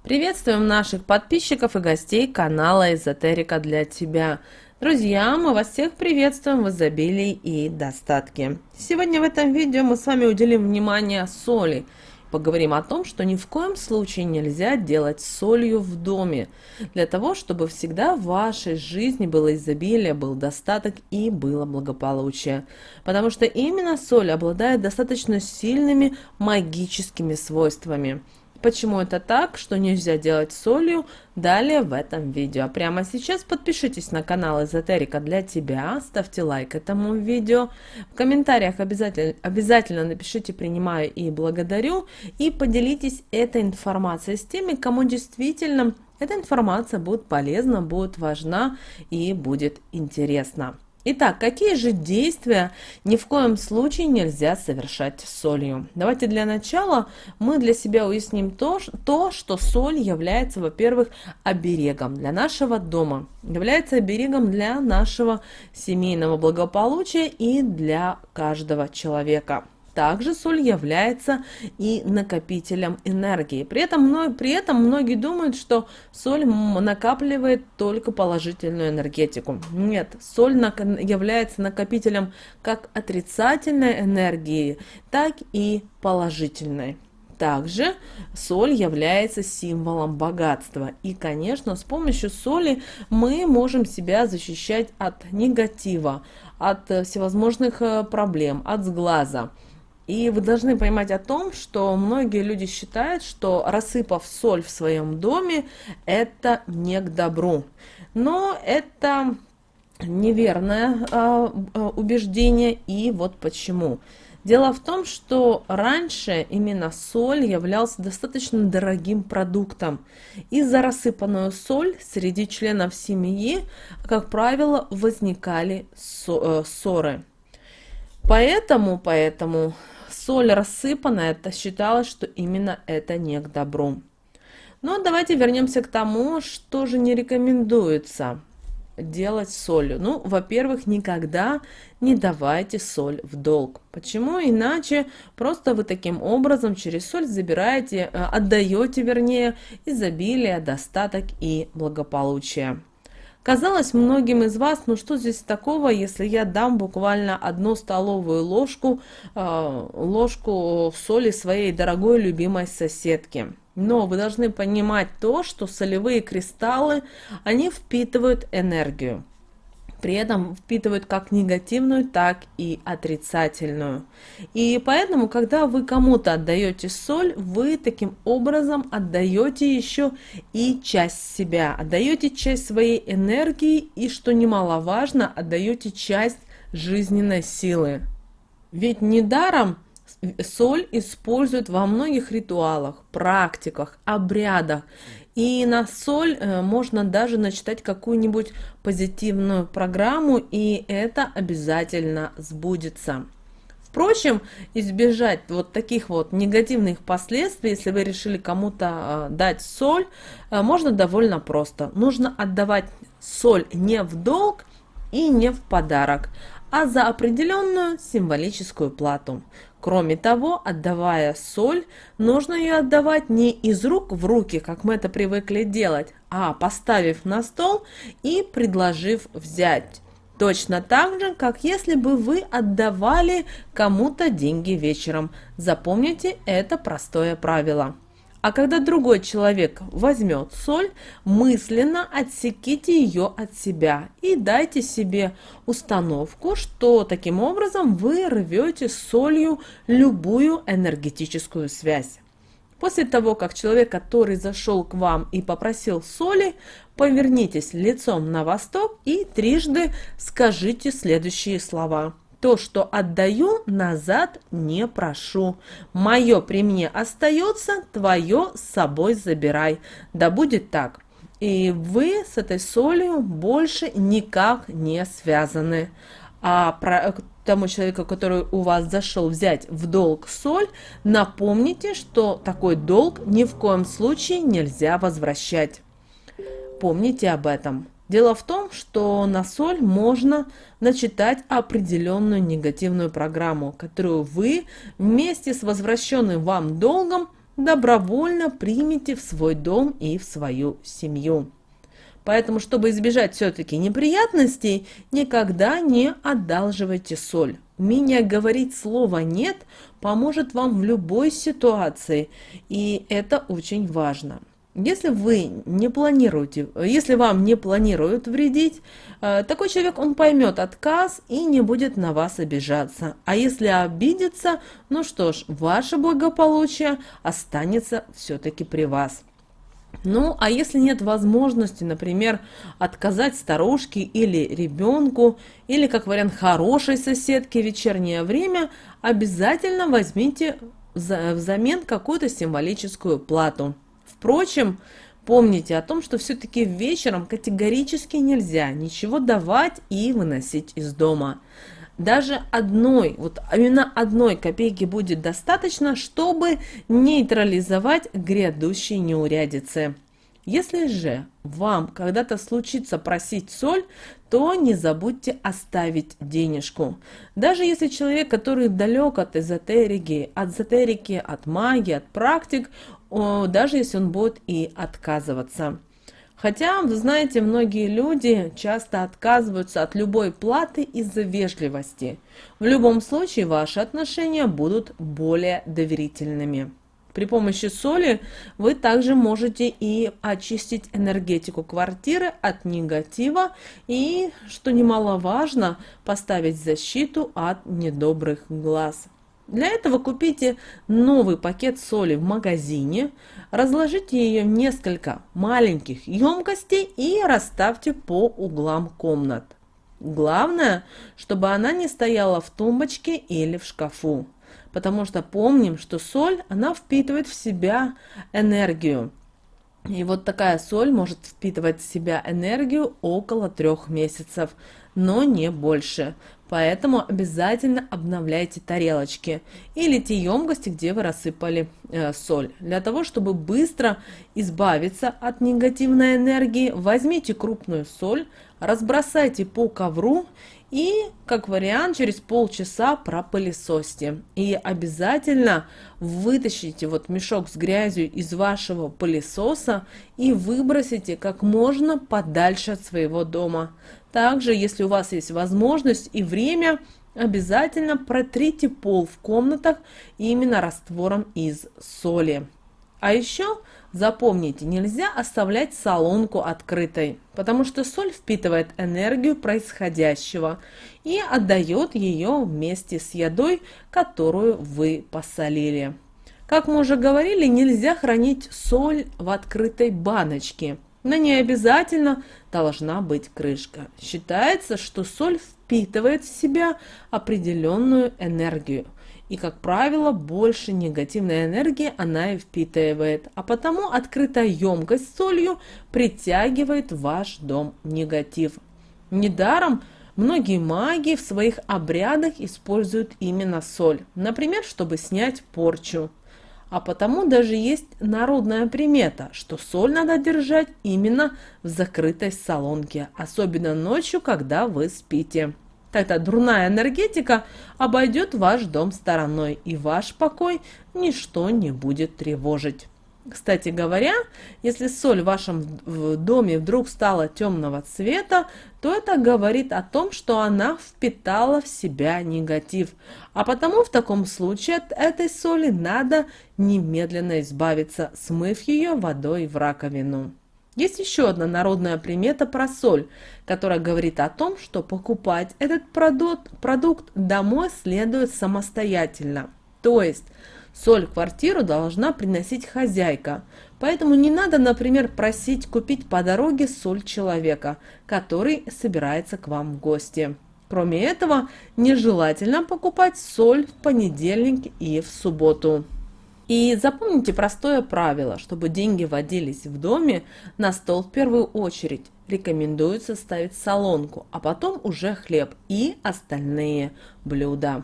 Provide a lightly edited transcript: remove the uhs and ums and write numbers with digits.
Приветствуем наших подписчиков и гостей канала Эзотерика для тебя. Друзья, мы вас всех приветствуем в изобилии и достатке. Сегодня в этом видео мы с вами уделим внимание соли. Поговорим о том, что ни в коем случае нельзя делать солью в доме, для того, чтобы всегда в вашей жизни было изобилие, был достаток и было благополучие. Потому что именно соль обладает достаточно сильными магическими свойствами. Почему это так, что нельзя делать солью, далее в этом видео. Прямо сейчас подпишитесь на канал Эзотерика для тебя, ставьте лайк этому видео, в комментариях обязательно напишите «принимаю» и «благодарю» и поделитесь этой информацией с теми, кому действительно эта информация будет полезна, будет важна и будет интересна. Итак, какие же действия ни в коем случае нельзя совершать с солью? Давайте для начала мы для себя уясним то, что соль является, во-первых, оберегом для нашего дома, является оберегом для нашего семейного благополучия и для каждого человека. Также соль является и накопителем энергии. При этом многие думают, что соль накапливает только положительную энергетику. Нет, соль является накопителем как отрицательной энергии, так и положительной. Также соль является символом богатства. И, конечно, с помощью соли мы можем себя защищать от негатива, от всевозможных проблем, от сглаза. И вы должны понимать о том, что многие люди считают, что рассыпав соль в своем доме, это не к добру. Но это неверное убеждение, и вот почему. Дело в том, что раньше именно соль являлся достаточно дорогим продуктом. И за рассыпанную соль среди членов семьи, как правило, возникали ссоры. Поэтому соль рассыпанная, это считалось, что именно это не к добру. Но давайте вернемся к тому, что же не рекомендуется делать с солью. Ну, во-первых, никогда не давайте соль в долг. Почему? Иначе просто вы таким образом через соль отдаете изобилие, достаток и благополучие. Казалось многим из вас, ну что здесь такого, если я дам буквально 1 столовую ложку соли своей дорогой любимой соседке. Но вы должны понимать то, что солевые кристаллы, они впитывают энергию. При этом впитывают как негативную, так и отрицательную. И поэтому, когда вы кому-то отдаете соль, вы таким образом отдаете еще и часть себя, отдаете часть своей энергии и, что немаловажно, отдаете часть жизненной силы. Ведь недаром соль используют во многих ритуалах, практиках, обрядах. И на соль можно даже начитать какую-нибудь позитивную программу, и это обязательно сбудется. Впрочем, избежать вот таких вот негативных последствий, если вы решили кому-то дать соль, можно довольно просто. Нужно отдавать соль не в долг и не в подарок, а за определенную символическую плату. Кроме того, отдавая соль, нужно ее отдавать не из рук в руки, как мы это привыкли делать, а поставив на стол и предложив взять. Точно так же, как если бы вы отдавали кому-то деньги вечером. Запомните это простое правило. А когда другой человек возьмет соль, мысленно отсеките ее от себя и дайте себе установку, что таким образом вы рвете с солью любую энергетическую связь. После того, как человек, который зашел к вам и попросил соли, повернитесь лицом на восток и трижды скажите следующие слова. То, что отдаю, назад не прошу. Мое при мне остается, твое с собой забирай. Да будет так. И вы с этой солью больше никак не связаны. А тому человеку, который у вас зашел взять в долг соль, напомните, что такой долг ни в коем случае нельзя возвращать. Помните об этом. Дело в том, что на соль можно начитать определенную негативную программу, которую вы вместе с возвращенным вам долгом добровольно примете в свой дом и в свою семью. Поэтому, чтобы избежать все-таки неприятностей, никогда не одалживайте соль. Умение говорить слово «нет» поможет вам в любой ситуации, и это очень важно. Если вам не планируют вредить, такой человек, он поймет отказ и не будет на вас обижаться. А если обидится, ну что ж, ваше благополучие останется все-таки при вас. Ну, а если нет возможности, например, отказать старушке или ребенку, или, как вариант, хорошей соседке в вечернее время, обязательно возьмите взамен какую-то символическую плату. Впрочем, помните о том, что все-таки вечером категорически нельзя ничего давать и выносить из дома. Даже именно одной копейки будет достаточно, чтобы нейтрализовать грядущие неурядицы. Если же вам когда-то случится просить соль, то не забудьте оставить денежку. Даже если человек, который далек от эзотерики, от магии, от практик, даже если он будет и отказываться. Хотя, вы знаете, многие люди часто отказываются от любой платы из-за вежливости. В любом случае, ваши отношения будут более доверительными. При помощи соли вы также можете и очистить энергетику квартиры от негатива и, что немаловажно, поставить защиту от недобрых глаз. Для этого купите новый пакет соли в магазине, разложите ее в несколько маленьких емкостей и расставьте по углам комнат. Главное, чтобы она не стояла в тумбочке или в шкафу, потому что помним, что соль, она впитывает в себя энергию. И вот такая соль может впитывать в себя энергию около 3 месяцев, но не больше. Поэтому обязательно обновляйте тарелочки или те емкости, где вы рассыпали соль. Для того, чтобы быстро избавиться от негативной энергии, возьмите крупную соль, разбросайте по ковру и, как вариант, через полчаса пропылесосьте. И обязательно вытащите мешок с грязью из вашего пылесоса и выбросите как можно подальше от своего дома. Также, если у вас есть возможность и время, обязательно протрите пол в комнатах именно раствором из соли. А еще запомните, нельзя оставлять солонку открытой, потому что соль впитывает энергию происходящего и отдает ее вместе с едой, которую вы посолили. Как мы уже говорили, нельзя хранить соль в открытой баночке. На ней обязательно должна быть крышка. Считается, что соль впитывает в себя определенную энергию. И, как правило, больше негативной энергии она и впитывает. А потому открытая емкость с солью притягивает в ваш дом негатив. Недаром многие маги в своих обрядах используют именно соль. Например, чтобы снять порчу. А потому даже есть народная примета, что соль надо держать именно в закрытой солонке, особенно ночью, когда вы спите. Тогда дурная энергетика обойдет ваш дом стороной, и ваш покой ничто не будет тревожить. Кстати говоря, если соль в вашем доме вдруг стала темного цвета, то это говорит о том, что она впитала в себя негатив. А потому в таком случае от этой соли надо немедленно избавиться, смыв ее водой в раковину. Есть еще одна народная примета про соль, которая говорит о том, что покупать этот продукт домой следует самостоятельно. То есть соль в квартиру должна приносить хозяйка. Поэтому не надо, например, просить купить по дороге соль человека, который собирается к вам в гости. Кроме этого, нежелательно покупать соль в понедельник и в субботу. И запомните простое правило: чтобы деньги водились в доме, на стол в первую очередь рекомендуется ставить солонку, а потом уже хлеб и остальные блюда.